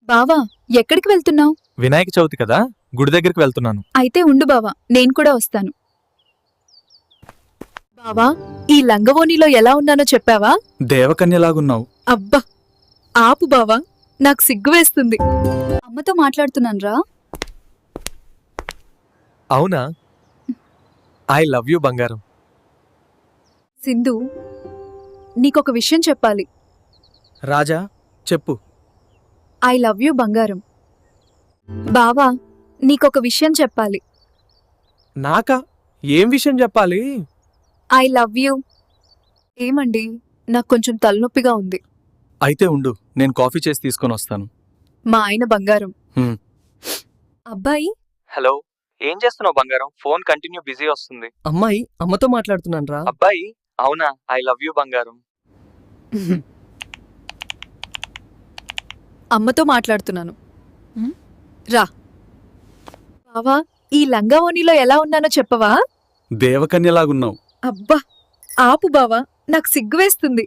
బావా, ఎక్కడికి వెళ్తున్నావు? వినాయక చవితి కదా, గుడి దగ్గరికి వెళ్తున్నాను. అయితే ఉండు బావా, నేను కూడా వస్తాను. బావా, ఈ లంగవోణిలో ఎలా ఉన్నానో చెప్పావా? దేవకన్యలాగున్నావు. అబ్బా, ఆపు బావా, నాకు సిగ్గు వేస్తుంది. అమ్మతో మాట్లాడుతున్నాన్రా. అవునా? ఐ లవ్ యూ బంగారం. సింధు, నీకొక విషయం చెప్పాలి. రాజా, చెప్పు. ఐ లవ్ యూ బంగారం. బావా, నీకొక విషయం చెప్పాలి. నాకా? ఏం విషయం చెప్పాలి? I love you. ఏమండి, నాకు కొంచెం తలనొప్పిగా ఉంది. అయితే ఉండు, నేను కాఫీ చేసి తీసుకొని వస్తాను. మా ఆయన బంగారం. హ్మ్. అబ్బాయి, హలో, ఏం చేస్తున్నావు బంగారం? ఫోన్ కంటిన్యూ బిజీ వస్తుంది. అమ్మాయి అమ్మతో మాట్లాడుతున్నాను రా. అబ్బాయి, అవునా? ఐ లవ్ యూ బంగారం. అమ్మతో మాట్లాడుతున్నాను. రా. బావా, ఈ లంగావోణిలో ఎలా ఉన్నానో చెప్పవా? దేవకన్యలాగున్నావు. అబ్బా, ఆపు బావా, నాకు సిగ్గు వేస్తుంది.